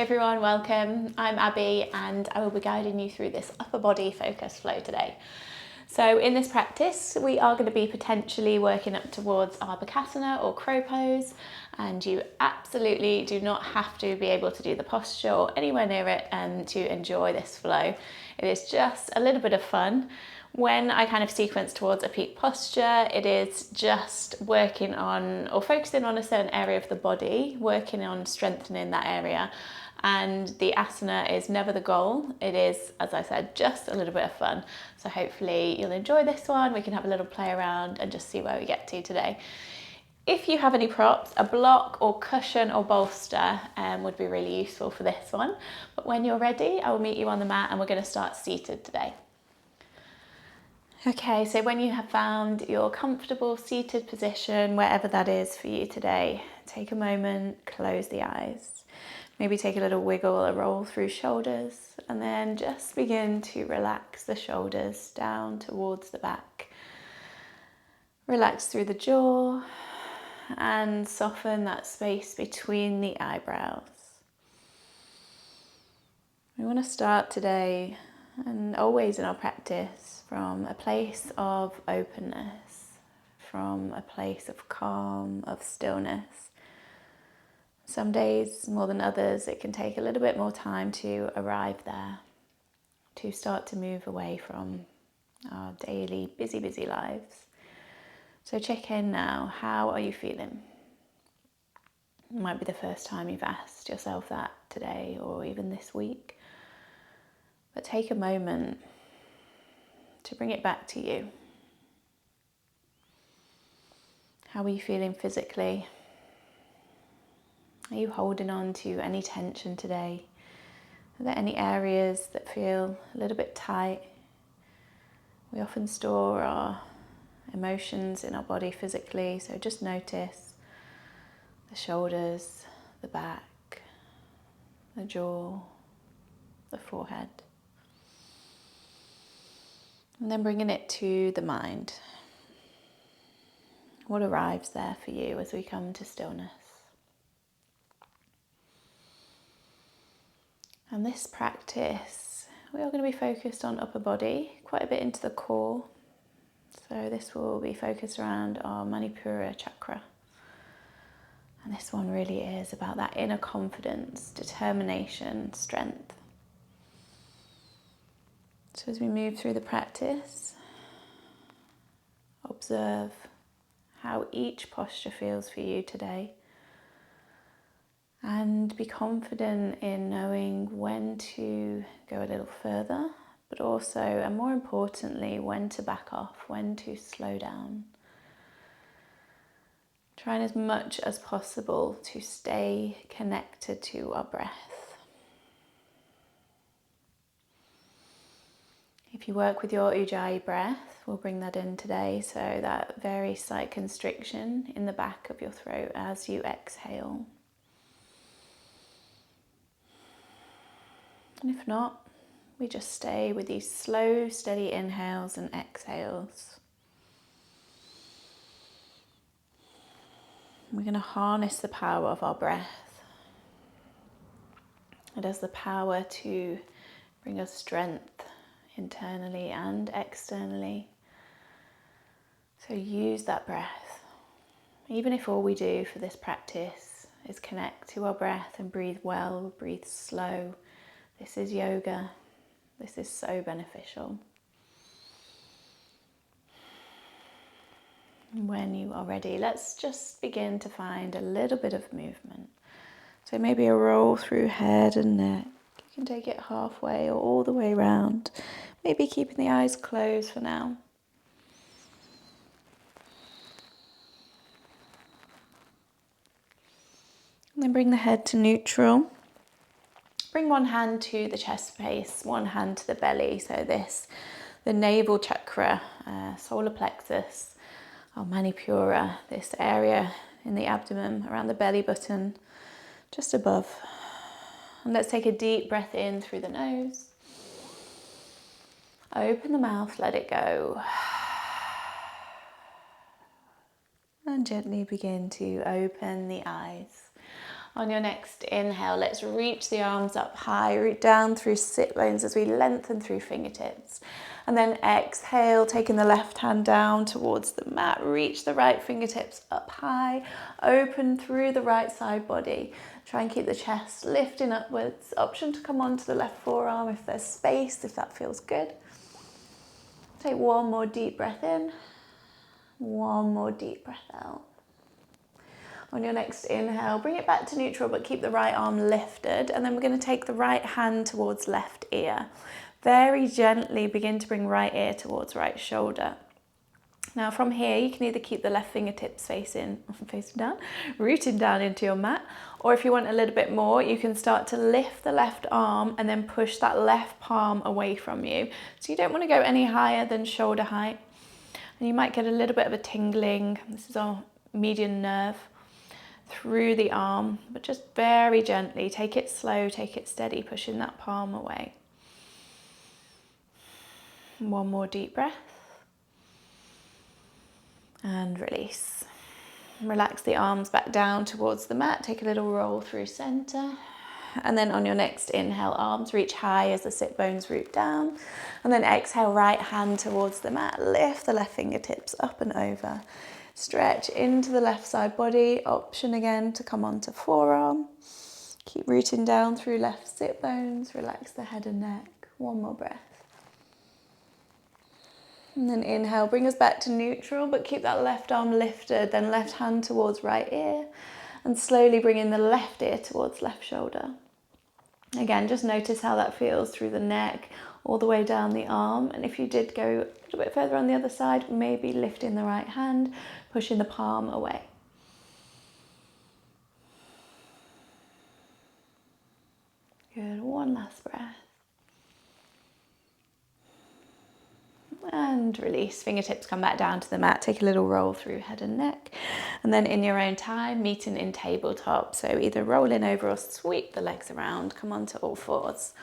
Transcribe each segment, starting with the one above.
everyone, welcome. I'm Abby and I will be guiding you through this upper body focus flow today. So in this practice, we are going to be potentially working up towards our Bakasana or crow pose, and you absolutely do not have to be able to do the posture or anywhere near it to enjoy this flow. It is just a little bit of fun. When I kind of sequence towards a peak posture, it is just working on or focusing on a certain area of the body, working on strengthening that area. And the asana is never the goal. It is, as I said, just a little bit of fun. So hopefully you'll enjoy this one. We can have a little play around and just see where we get to today. If you have any props, a block or cushion or bolster would be really useful for this one. But when you're ready, I will meet you on the mat and we're going to start seated today. Okay, so when you have found your comfortable seated position, wherever that is for you today, take a moment, close the eyes. Maybe take a little wiggle, a roll through shoulders, and then just begin to relax the shoulders down towards the back. Relax through the jaw and soften that space between the eyebrows. We want to start today, and always in our practice, from a place of openness, from a place of calm, of stillness. Some days, more than others, it can take a little bit more time to arrive there, to start to move away from our daily busy lives. So check in now. How are you feeling? It might be the first time you've asked yourself that today or even this week. But take a moment to bring it back to you. How are you feeling physically? Are you holding on to any tension today? Are there any areas that feel a little bit tight? We often store our emotions in our body physically, so just notice the shoulders, the back, the jaw, the forehead. And then bringing it to the mind. What arrives there for you as we come to stillness? And this practice, we are going to be focused on upper body, quite a bit into the core. So this will be focused around our Manipura chakra. And this one really is about that inner confidence, determination, strength. So as we move through the practice, observe how each posture feels for you today. And be confident in knowing when to go a little further, but also, and more importantly, when to back off, when to slow down. Trying as much as possible to stay connected to our breath. If you work with your Ujjayi breath, we'll bring that in today. So that very slight constriction in the back of your throat as you exhale. And if not, we just stay with these slow, steady inhales and exhales. We're going to harness the power of our breath. It has the power to bring us strength internally and externally. So use that breath. Even if all we do for this practice is connect to our breath and breathe well, breathe slow. This is yoga. This is so beneficial. When you are ready, let's just begin to find a little bit of movement. So maybe a roll through head and neck. You can take it halfway or all the way around. Maybe keeping the eyes closed for now. And then bring the head to neutral. Bring one hand to the chest space, one hand to the belly. So the navel chakra, solar plexus, our Manipura, this area in the abdomen around the belly button, just above. And let's take a deep breath in through the nose. Open the mouth, let it go. And gently begin to open the eyes. On your next inhale, let's reach the arms up high, root down through sit bones as we lengthen through fingertips. And then exhale, taking the left hand down towards the mat, reach the right fingertips up high, open through the right side body. Try and keep the chest lifting upwards. Option to come onto the left forearm if there's space, if that feels good. Take one more deep breath in, one more deep breath out. On your next inhale, bring it back to neutral, but keep the right arm lifted. And then we're going to take the right hand towards left ear. Very gently begin to bring right ear towards right shoulder. Now from here, you can either keep the left fingertips facing down, rooted down into your mat, or if you want a little bit more, you can start to lift the left arm and then push that left palm away from you. So you don't want to go any higher than shoulder height. And you might get a little bit of a tingling. This is our median nerve through the arm, but just very gently, take it slow, take it steady, pushing that palm away. One more deep breath. And release. Relax the arms back down towards the mat, take a little roll through center. And then on your next inhale, arms reach high as the sit bones root down. And then exhale, right hand towards the mat, lift the left fingertips up and over. Stretch into the left side body, option again to come onto forearm. Keep rooting down through left sit bones, relax the head and neck. One more breath. And then inhale, bring us back to neutral, but keep that left arm lifted, then left hand towards right ear, and slowly bring in the left ear towards left shoulder. Again, just notice how that feels through the neck, all the way down the arm. And if you did go a little bit further on the other side, maybe lifting the right hand, pushing the palm away. Good, one last breath. And release, fingertips come back down to the mat, take a little roll through head and neck. And then in your own time, meeting in tabletop. So either rolling over or sweep the legs around, come onto all fours.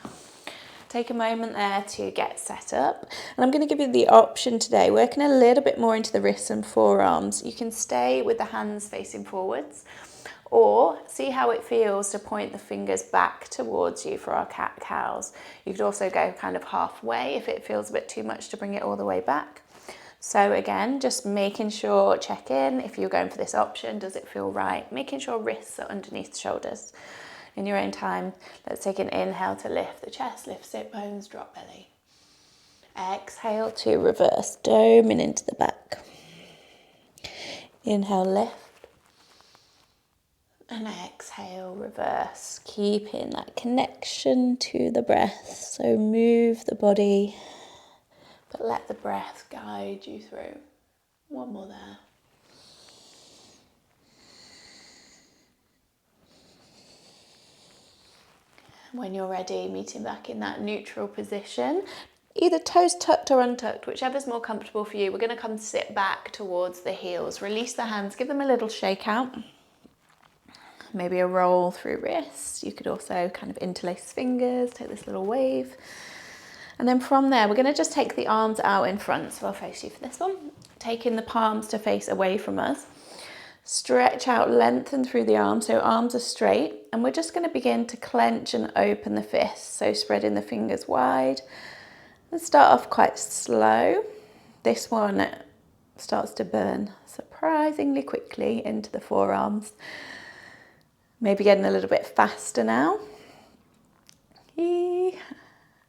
Take a moment there to get set up. And I'm going to give you the option today, working a little bit more into the wrists and forearms. You can stay with the hands facing forwards, or see how it feels to point the fingers back towards you for our cat-cows. You could also go kind of halfway if it feels a bit too much to bring it all the way back. So again, just making sure, check in if you're going for this option, does it feel right? Making sure wrists are underneath the shoulders. In your own time, let's take an inhale to lift the chest, lift sit bones, drop belly. Exhale to reverse, doming into the back. Inhale, lift. And exhale, reverse, keeping that connection to the breath. So move the body, but let the breath guide you through. One more there. When you're ready, meeting back in that neutral position, either toes tucked or untucked, whichever's more comfortable for you. We're going to come sit back towards the heels. Release the hands, give them a little shake out. Maybe a roll through wrists. You could also kind of interlace fingers, take this little wave. And then from there, we're going to just take the arms out in front. So I'll face you for this one. Taking the palms to face away from us. Stretch out, lengthen through the arms, so arms are straight. And we're just going to begin to clench and open the fists. So spreading the fingers wide. Let's start off quite slow. This one starts to burn surprisingly quickly into the forearms. Maybe getting a little bit faster now. And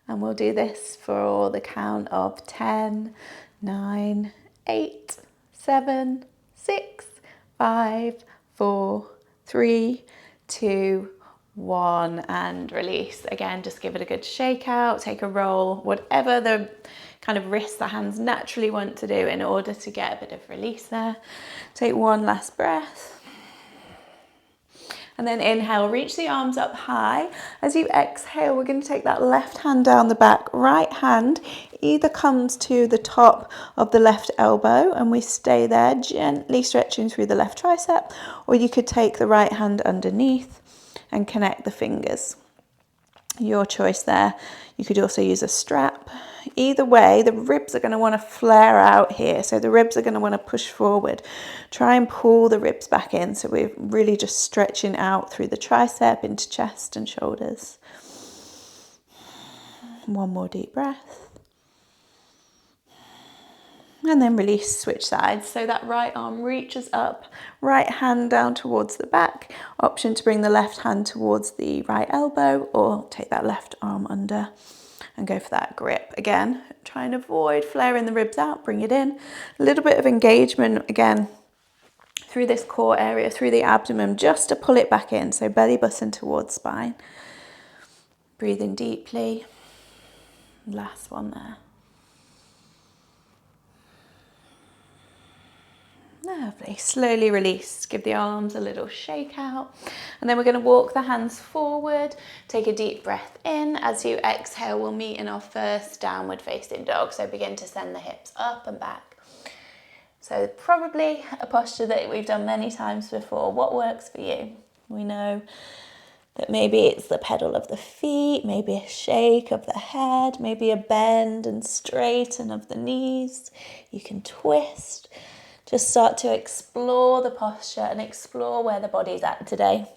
we'll do this for the count of 10, 9, 8, 7, 6, 5, 4, 3, 2, 1, and release. Again, just give it a good shake out, take a roll, whatever the kind of wrist the hands naturally want to do in order to get a bit of release there. Take one last breath. And then inhale, reach the arms up high. As you exhale, we're going to take that left hand down the back. Right hand either comes to the top of the left elbow and we stay there, gently stretching through the left tricep, or you could take the right hand underneath and connect the fingers. Your choice there. You could also use a strap Either way, the ribs are going to want to flare out here. So the ribs are going to want to push forward. Try and pull the ribs back in. So we're really just stretching out through the tricep into chest and shoulders. One more deep breath. And then release, switch sides. So that right arm reaches up, right hand down towards the back. Option to bring the left hand towards the right elbow, or take that left arm under and go for that grip. Again, try and avoid flaring the ribs out, bring it in. A little bit of engagement again through this core area, through the abdomen, just to pull it back in. So belly button towards spine. Breathing deeply. Last one there. Lovely. Slowly release. Give the arms a little shake out. And then we're going to walk the hands forward. Take a deep breath in. As you exhale, we'll meet in our first downward facing dog. So begin to send the hips up and back. So probably a posture that we've done many times before. What works for you? We know that maybe it's the pedal of the feet, maybe a shake of the head, maybe a bend and straighten of the knees. You can twist. Just start to explore the posture and explore where the body's at today.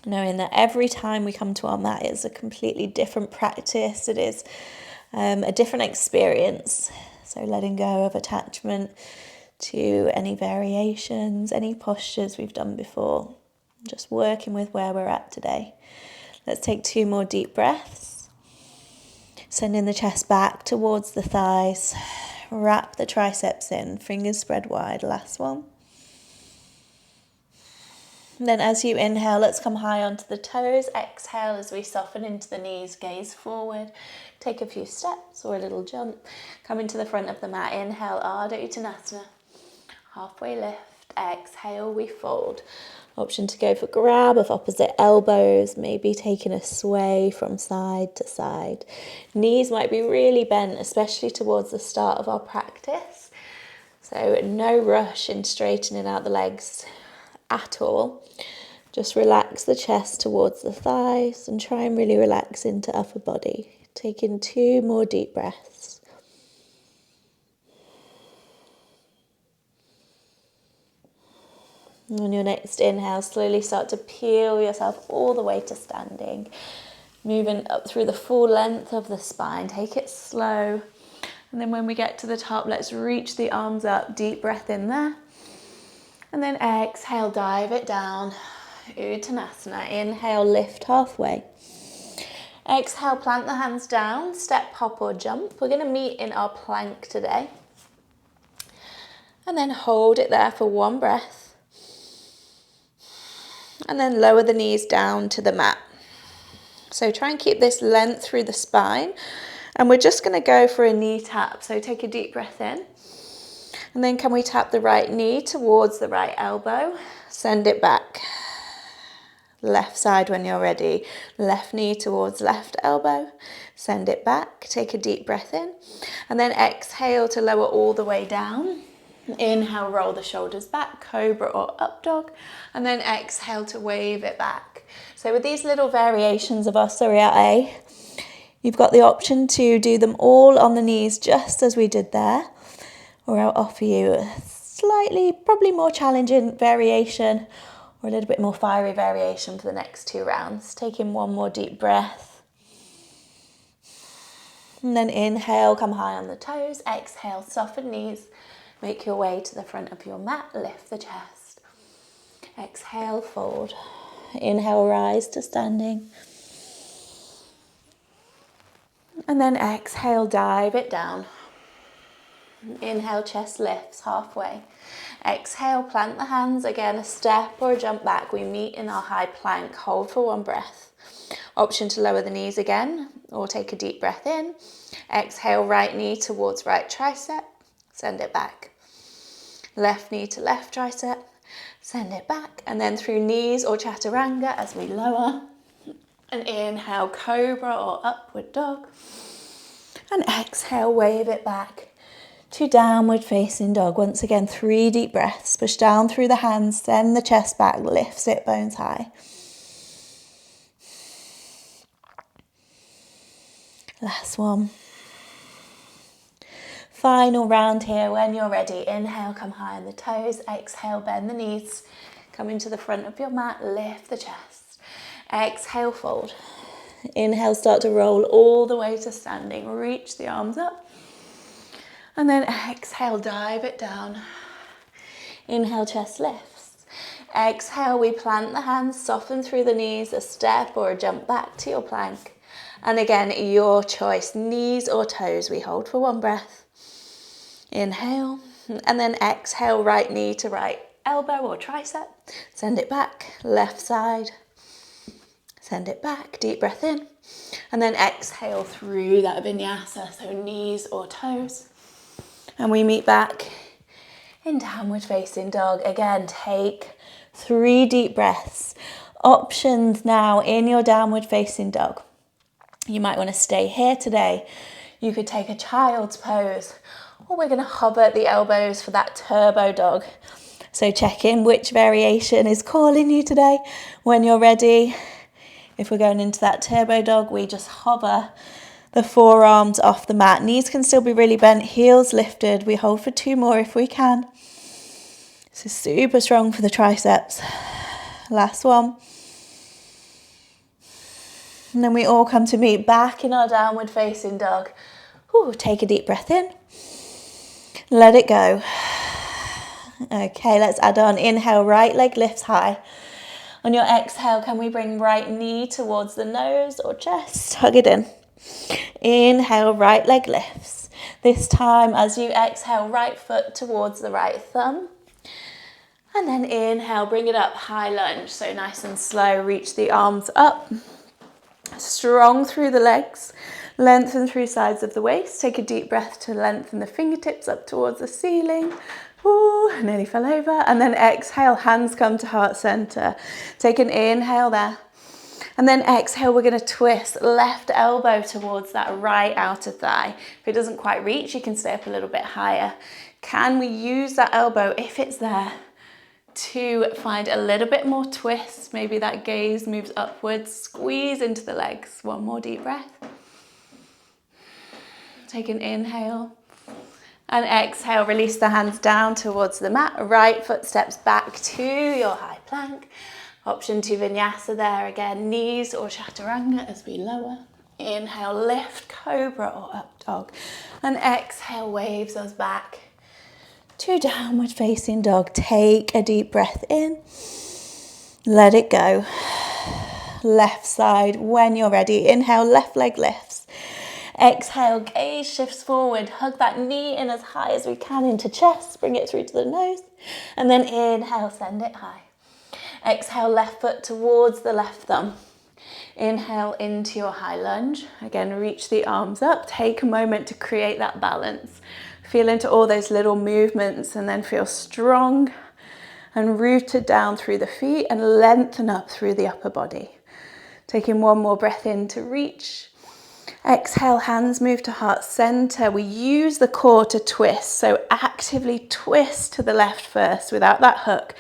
Knowing that every time we come to our mat, it's a completely different practice. It is a different experience. So letting go of attachment to any variations, any postures we've done before. Just working with where we're at today. Let's take 2 more deep breaths. Sending the chest back towards the thighs. Wrap the triceps in, fingers spread wide. Last one. And then as you inhale, let's come high onto the toes. Exhale as we soften into the knees, gaze forward. Take a few steps or a little jump. Come into the front of the mat. Inhale, Ardha Uttanasana. Halfway lift. Exhale, we fold. Option to go for grab of opposite elbows, maybe taking a sway from side to side. Knees might be really bent, especially towards the start of our practice. So no rush in straightening out the legs at all. Just relax the chest towards the thighs and try and really relax into upper body. Taking 2 more deep breaths. And on your next inhale, slowly start to peel yourself all the way to standing. Moving up through the full length of the spine. Take it slow. And then when we get to the top, let's reach the arms up. Deep breath in there. And then exhale, dive it down. Uttanasana. Inhale, lift halfway. Exhale, plant the hands down. Step, hop or jump. We're going to meet in our plank today. And then hold it there for 1 breath. And then lower the knees down to the mat. So try and keep this length through the spine. And we're just going to go for a knee tap. So take a deep breath in. And then can we tap the right knee towards the right elbow? Send it back. Left side when you're ready. Left knee towards left elbow. Send it back. Take a deep breath in. And then exhale to lower all the way down. Inhale, roll the shoulders back, cobra or up dog, and then exhale to wave it back. So with these little variations of our Surya A, you've got the option to do them all on the knees just as we did there, or I'll offer you a slightly, probably more challenging variation or a little bit more fiery variation for the next 2 rounds. Taking 1 more deep breath. And then inhale, come high on the toes, exhale, soften knees. Make your way to the front of your mat, lift the chest. Exhale, fold. Inhale, rise to standing. And then exhale, dive it down. Inhale, chest lifts halfway. Exhale, plant the hands, again a step or a jump back. We meet in our high plank, hold for 1 breath. Option to lower the knees again or take a deep breath in. Exhale, right knee towards right tricep. Send it back. Left knee to left tricep. Send it back. And then through knees or chaturanga as we lower. And inhale, cobra or upward dog. And exhale, wave it back to downward facing dog. Once again, 3 deep breaths. Push down through the hands. Send the chest back. Lift, sit bones high. Last one. Final round here. When you're ready, inhale, come high on the toes. Exhale, bend the knees. Come into the front of your mat, lift the chest. Exhale, fold. Inhale, start to roll all the way to standing. Reach the arms up. And then exhale, dive it down. Inhale, chest lifts. Exhale, we plant the hands, soften through the knees, a step or a jump back to your plank. And again, your choice, knees or toes. We hold for one breath. Inhale, and then exhale, right knee to right elbow or tricep. Send it back, left side. Send it back, deep breath in. And then exhale through that vinyasa, so knees or toes. And we meet back in downward facing dog. Again, take 3 deep breaths. Options now in your downward facing dog. You might want to stay here today. You could take a child's pose, or we're going to hover the elbows for that turbo dog. So check in which variation is calling you today. When you're ready, if we're going into that turbo dog, we just hover the forearms off the mat. Knees can still be really bent, heels lifted. We hold for 2 more if we can. This is super strong for the triceps. Last one. And then we all come to meet back in our downward facing dog. Ooh, take a deep breath in. Let it go. Okay, let's add on. Inhale, right leg lifts high. On your exhale, can we bring right knee towards the nose or chest? Hug it in. Inhale, right leg lifts. This time, as you exhale, right foot towards the right thumb. And then inhale, bring it up, high lunge. So nice and slow, reach the arms up. Strong through the legs, lengthen through sides of the waist. Take a deep breath to lengthen the fingertips up towards the ceiling. Ooh, nearly fell over. And then exhale, hands come to heart center. Take an inhale there. And then exhale, we're going to twist left elbow towards that right outer thigh. If it doesn't quite reach, you can stay up a little bit higher. Can we use that elbow, if it's there, to find a little bit more twist? Maybe that gaze moves upwards, squeeze into the legs. One more deep breath. Take an inhale. And exhale, release the hands down towards the mat. Right foot steps back to your high plank. Option to vinyasa there again, knees or chaturanga as we lower. Inhale, lift, cobra or up dog. And exhale, waves us back to downward facing dog. Take a deep breath in. Let it go. Left side when you're ready. Inhale, left leg lifts. Exhale, gaze shifts forward. Hug that knee in as high as we can into chest. Bring it through to the nose. And then inhale, send it high. Exhale, left foot towards the left thumb. Inhale into your high lunge. Again, reach the arms up. Take a moment to create that balance. Feel into all those little movements and then feel strong and rooted down through the feet and lengthen up through the upper body. Taking one more breath in to reach. Exhale, hands move to heart center. We use the core to twist, so actively twist to the left first without that hook.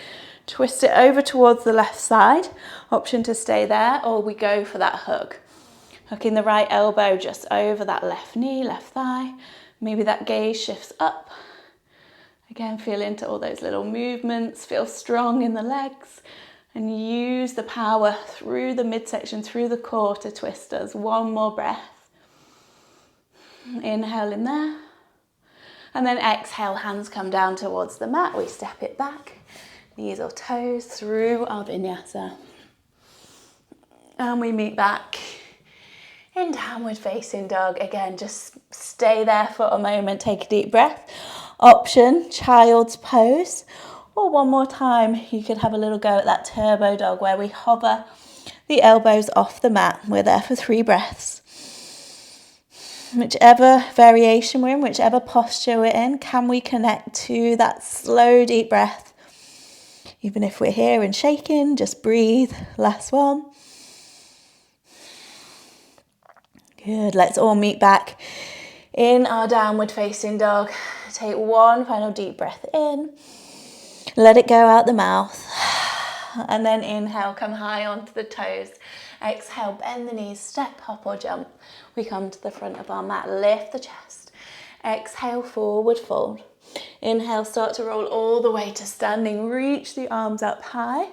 Twist it over towards the left side. Option to stay there, or we go for that hook. Hooking the right elbow just over that left knee, left thigh. Maybe that gaze shifts up. Again, feel into all those little movements. Feel strong in the legs. And use the power through the midsection, through the core to twist us. One more breath. Inhale in there. And then exhale, hands come down towards the mat. We step it back. Knees or toes through our vinyasa. And we meet back in downward facing dog. Again, just stay there for a moment. Take a deep breath. Option, child's pose. Or one more time, you could have a little go at that turbo dog where we hover the elbows off the mat. We're there for 3 breaths. Whichever variation we're in, whichever posture we're in, can we connect to that slow, deep breath? Even if we're here and shaking, just breathe. Last one. Good. Let's all meet back in our downward facing dog. Take one final deep breath in. Let it go out the mouth. And then inhale, come high onto the toes. Exhale, bend the knees, step, hop or jump. We come to the front of our mat, lift the chest. Exhale, forward fold. Inhale, start to roll all the way to standing. Reach the arms up high.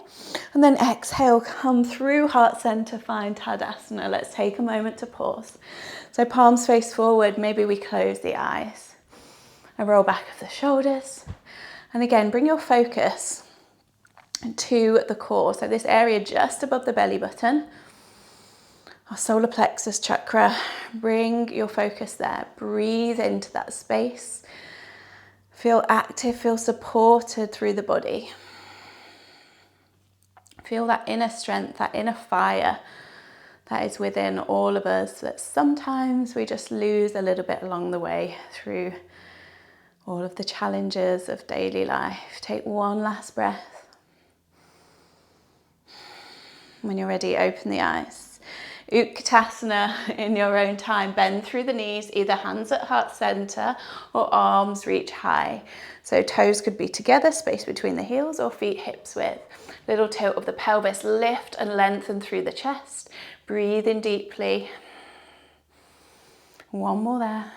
And then exhale, come through heart center, find Tadasana. Let's take a moment to pause. So palms face forward, maybe we close the eyes. And roll back of the shoulders. And again, bring your focus to the core. So this area just above the belly button. Our solar plexus chakra. Bring your focus there. Breathe into that space. Feel active, feel supported through the body. Feel that inner strength, that inner fire that is within all of us that sometimes we just lose a little bit along the way through all of the challenges of daily life. Take one last breath. When you're ready, open the eyes. Utkatasana in your own time. Bend through the knees, either hands at heart center or arms reach high. So toes could be together, space between the heels, or feet hips width. Little tilt of the pelvis, lift and lengthen through the chest. Breathe in deeply. One more there.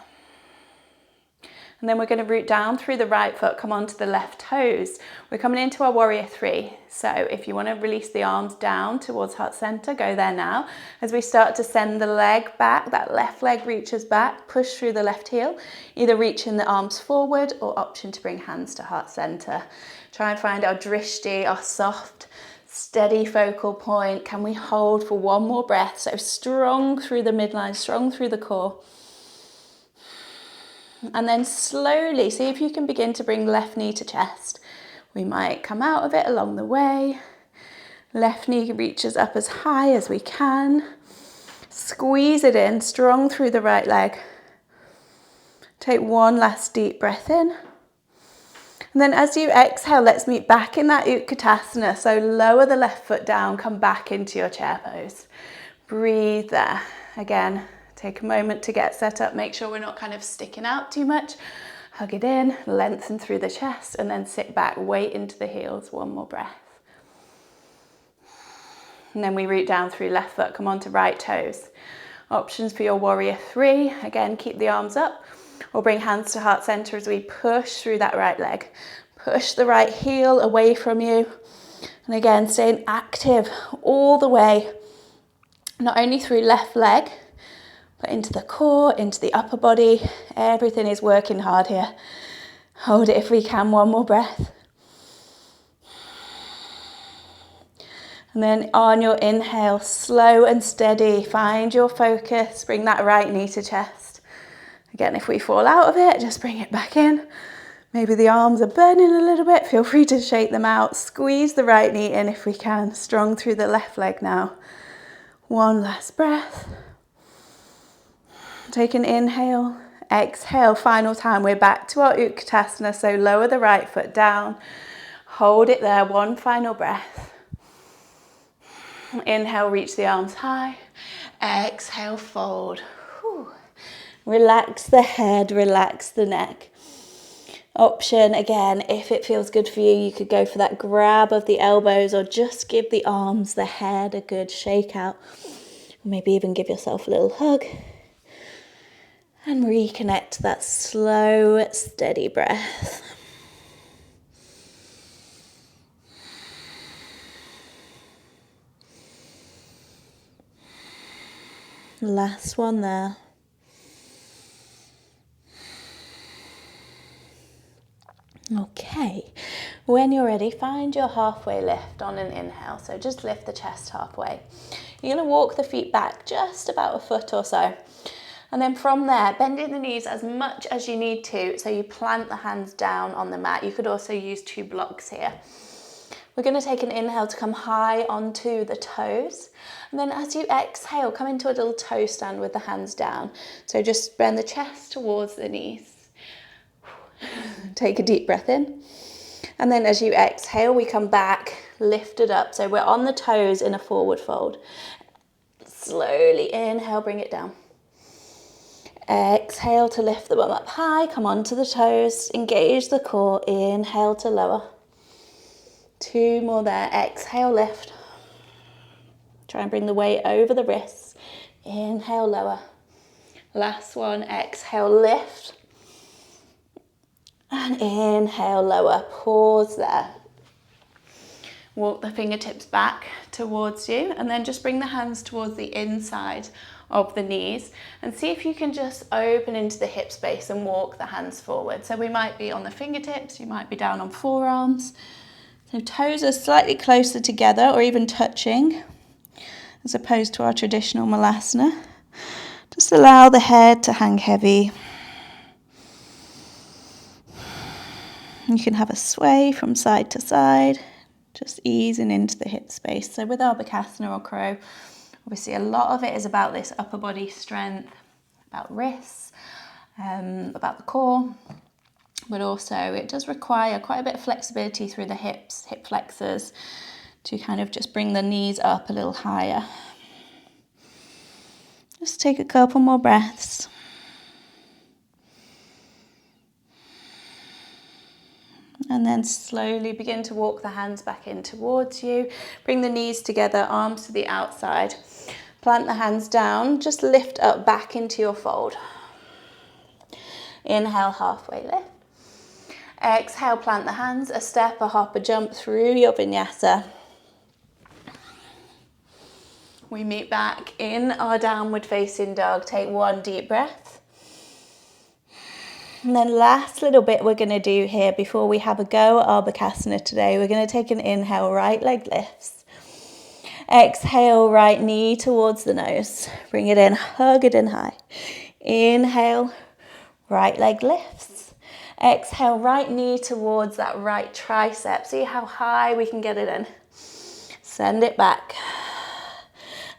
And then we're going to root down through the right foot, come onto the left toes. We're coming into our warrior three. So if you want to release the arms down towards heart center, go there now. As we start to send the leg back, that left leg reaches back, push through the left heel, either reaching the arms forward or option to bring hands to heart center. Try and find our drishti, our soft, steady focal point. Can we hold for one more breath? So strong through the midline, strong through the core. And then slowly, see if you can begin to bring left knee to chest. We might come out of it along the way. Left knee reaches up as high as we can. Squeeze it in, strong through the right leg. Take one last deep breath in. And then as you exhale, let's meet back in that Utkatasana. So lower the left foot down, come back into your chair pose. Breathe there. Again, take a moment to get set up. Make sure we're not kind of sticking out too much. Hug it in, lengthen through the chest, and then sit back, weight into the heels. One more breath. And then we root down through left foot, come onto right toes. Options for your warrior three. Again, keep the arms up or bring hands to heart center as we push through that right leg. Push the right heel away from you. And again, staying active all the way, not only through left leg, but into the core, into the upper body. Everything is working hard here. Hold it if we can, one more breath. And then on your inhale, slow and steady, find your focus, bring that right knee to chest. Again, if we fall out of it, just bring it back in. Maybe the arms are burning a little bit, feel free to shake them out. Squeeze the right knee in if we can, strong through the left leg now. One last breath. Take an inhale, exhale, final time. We're back to our Utkatasana, so lower the right foot down. Hold it there, one final breath. Inhale, reach the arms high. Exhale, fold. Whew. Relax the head, relax the neck. Option, again, if it feels good for you, you could go for that grab of the elbows or just give the arms, the head a good shake out. Maybe even give yourself a little hug. And reconnect to that slow, steady breath. Last one there. Okay, when you're ready, find your halfway lift on an inhale. So just lift the chest halfway. You're going to walk the feet back just about a foot or so. And then from there, bending the knees as much as you need to, so you plant the hands down on the mat. You could also use 2 blocks here. We're going to take an inhale to come high onto the toes. And then as you exhale, come into a little toe stand with the hands down. So just bend the chest towards the knees. Take a deep breath in. And then as you exhale, we come back, lift it up. So we're on the toes in a forward fold. Slowly inhale, bring it down. Exhale to lift the bum up high, come onto the toes, engage the core, inhale to lower. 2 more there, exhale, lift. Try and bring the weight over the wrists, inhale, lower. Last one, exhale, lift. And inhale, lower, pause there. Walk the fingertips back towards you and then just bring the hands towards the inside of the knees and see if you can just open into the hip space and walk the hands forward. So we might be on the fingertips, you might be down on forearms. So toes are slightly closer together or even touching as opposed to our traditional Malasana. Just allow the head to hang heavy. You can have a sway from side to side, just easing into the hip space. So with our Bakasana or crow, obviously a lot of it is about this upper body strength, about wrists, about the core, but also it does require quite a bit of flexibility through the hips, hip flexors, to kind of just bring the knees up a little higher. Just take a couple more breaths. And then slowly begin to walk the hands back in towards you. Bring the knees together, arms to the outside. Plant the hands down, just lift up back into your fold. Inhale, halfway lift. Exhale, plant the hands, a step, a hop, a jump through your Vinyasa. We meet back in our downward facing dog. Take one deep breath. And then last little bit we're going to do here before we have a go at our Bakasana today, we're going to take an inhale, right leg lifts. Exhale, right knee towards the nose. Bring it in, hug it in high. Inhale, right leg lifts. Exhale, right knee towards that right tricep. See how high we can get it in. Send it back.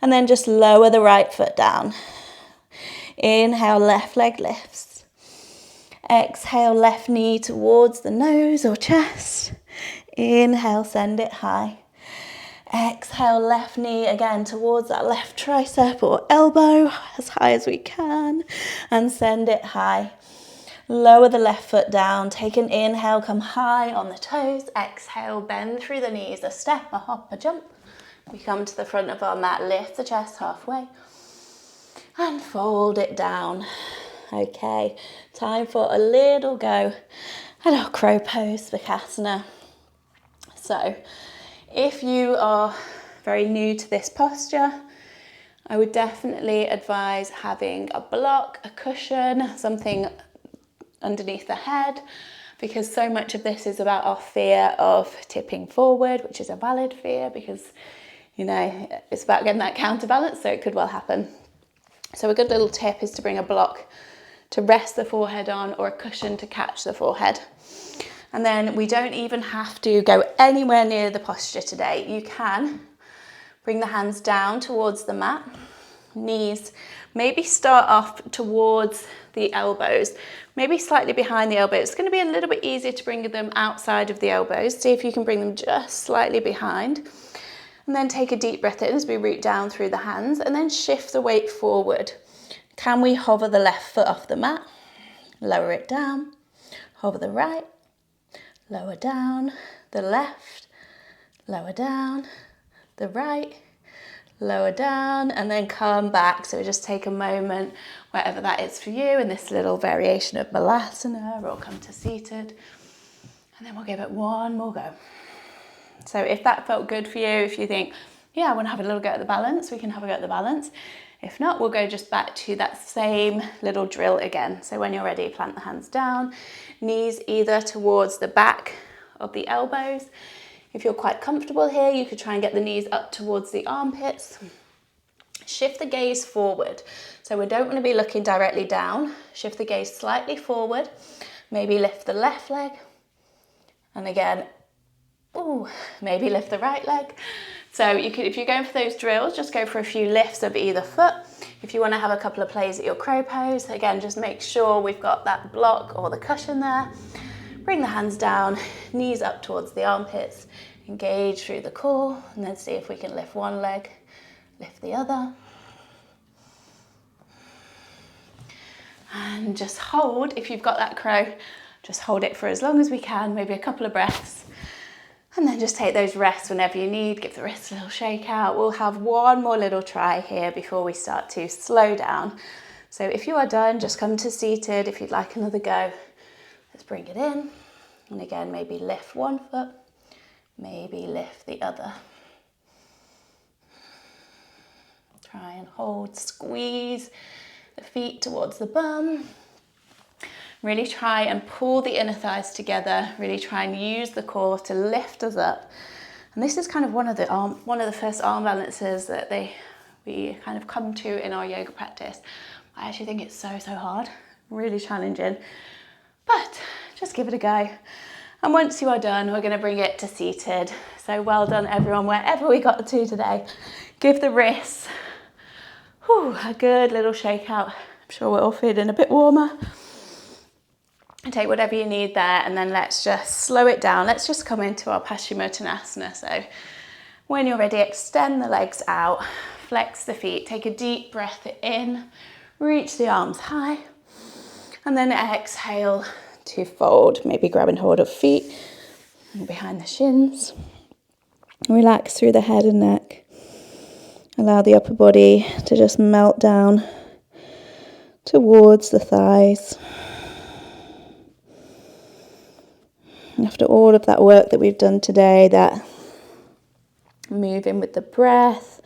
And then just lower the right foot down. Inhale, left leg lifts. Exhale, left knee towards the nose or chest. Inhale, send it high. Exhale, left knee again towards that left tricep or elbow, as high as we can, and send it high. Lower the left foot down. Take an inhale, come high on the toes. Exhale, bend through the knees, a step, a hop, a jump. We come to the front of our mat, lift the chest halfway, and fold it down. Okay, time for a little go at our crow pose, Bakasana. So, if you are very new to this posture, I would definitely advise having a block, a cushion, something underneath the head, because so much of this is about our fear of tipping forward, which is a valid fear because, you know, it's about getting that counterbalance, so it could well happen. So a good little tip is to bring a block to rest the forehead on or a cushion to catch the forehead. And then we don't even have to go anywhere near the posture today. You can bring the hands down towards the mat, knees, maybe start off towards the elbows, maybe slightly behind the elbows. It's going to be a little bit easier to bring them outside of the elbows. See if you can bring them just slightly behind. And then take a deep breath in as we root down through the hands and then shift the weight forward. Can we hover the left foot off the mat? Lower it down. Hover the right. Lower down. The left. Lower down. The right. Lower down. And then come back. So just take a moment, wherever that is for you, in this little variation of Malasana, or come to seated. And then we'll give it one more go. So if that felt good for you, if you think, yeah, I want to have a little go at the balance, we can have a go at the balance. If not, we'll go just back to that same little drill again. So when you're ready, plant the hands down, knees either towards the back of the elbows. If you're quite comfortable here, you could try and get the knees up towards the armpits. Shift the gaze forward. So we don't want to be looking directly down. Shift the gaze slightly forward. Maybe lift the left leg. And again, maybe lift the right leg. So you could, if you're going for those drills, just go for a few lifts of either foot. If you want to have a couple of plays at your crow pose, again, just make sure we've got that block or the cushion there. Bring the hands down, knees up towards the armpits, engage through the core, and then see if we can lift one leg, lift the other. And just hold, if you've got that crow, just hold it for as long as we can, maybe a couple of breaths. And then just take those rests whenever you need, give the wrists a little shake out. We'll have one more little try here before we start to slow down. So if you are done, just come to seated. If you'd like another go, Just bring it in, and again, maybe lift one foot, maybe lift the other. Try and hold, squeeze the feet towards the bum. Really try and pull the inner thighs together. Really try and use the core to lift us up. And this is kind of one of the first arm balances that we kind of come to in our yoga practice. I actually think it's so hard, really challenging, but just give it a go. And once you are done, we're going to bring it to seated. So well done, everyone, wherever we got to today. Give the wrists a good little shake out. I'm sure we're all feeling a bit warmer. And take whatever you need there, and then let's just slow it down. Let's just come into our Paschimottanasana. So when you're ready, extend the legs out, flex the feet, take a deep breath in, reach the arms high, and then exhale to fold. Maybe grab and hold of feet behind the shins. Relax through the head and neck. Allow the upper body to just melt down towards the thighs. After all of that work that we've done today, that moving with the breath,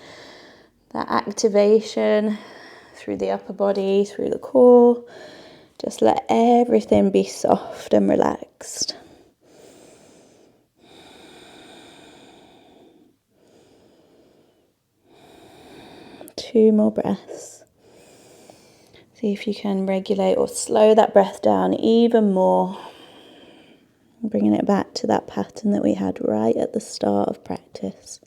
that activation through the upper body, through the core, just let everything be soft and relaxed. Two more breaths. See if you can regulate or slow that breath down even more. Bringing it back to that pattern that we had right at the start of practice.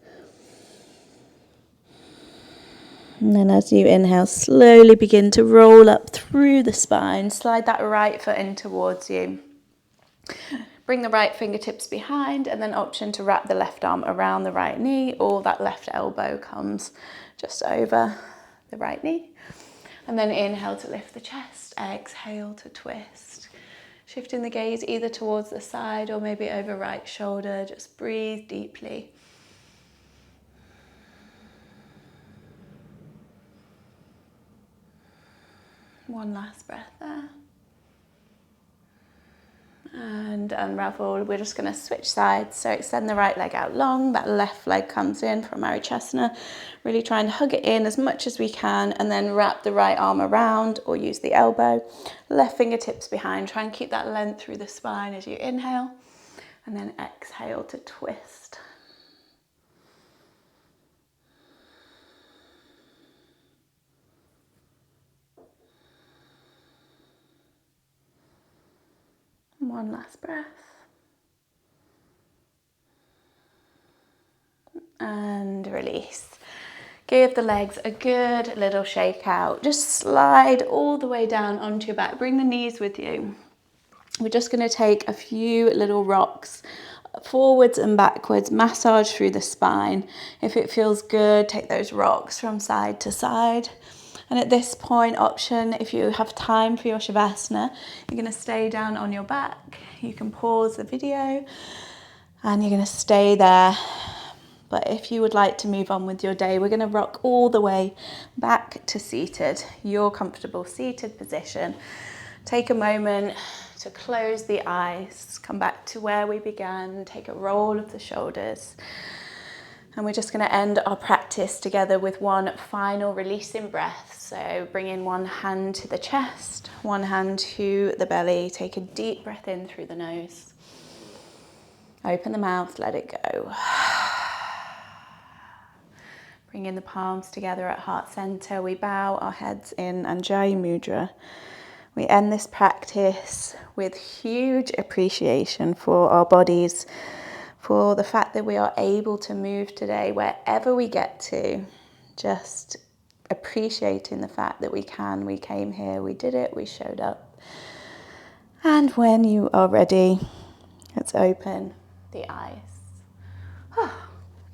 And then as you inhale, slowly begin to roll up through the spine. Slide that right foot in towards you. Bring the right fingertips behind, and then option to wrap the left arm around the right knee, or that left elbow comes just over the right knee. And then inhale to lift the chest, exhale to twist. Shifting the gaze either towards the side or maybe over right shoulder. Just breathe deeply. One last breath there. And unravel. We're just going to switch sides. So extend the right leg out long. That left leg comes in from Marichyasana. Really try and hug it in as much as we can, and then wrap the right arm around or use the elbow. Left fingertips behind. Try and keep that length through the spine as you inhale, and then exhale to twist. One last breath. And release. Give the legs a good little shake out. Just slide all the way down onto your back. Bring the knees with you. We're just going to take a few little rocks forwards and backwards, massage through the spine. If it feels good, take those rocks from side to side. And at this point, option, if you have time for your Shavasana, you're going to stay down on your back. You can pause the video and you're going to stay there. But if you would like to move on with your day, we're going to rock all the way back to seated, your comfortable seated position. Take a moment to close the eyes, come back to where we began, take a roll of the shoulders. And we're just going to end our practice together with one final releasing breath. So bring in one hand to the chest, one hand to the belly. Take a deep breath in through the nose. Open the mouth, let it go. Bring in the palms together at heart center. We bow our heads in Anjali Mudra. We end this practice with huge appreciation for our bodies, for the fact that we are able to move today wherever we get to. Just appreciating the fact that we came here, we did it, we showed up. And when you are ready, let's open the eyes.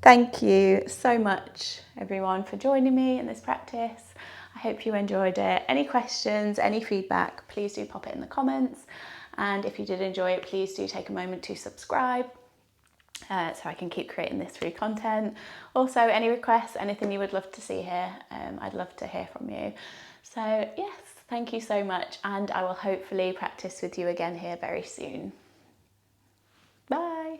Thank you so much, everyone, for joining me in this practice. I hope you enjoyed it. Any questions, any feedback, please do pop it in the comments. And if you did enjoy it, please do take a moment to subscribe so I can keep creating this free content. Also, any requests, anything you would love to see here, I'd love to hear from you. So yes, Thank you so much, and I will hopefully practice with you again here very soon. Bye.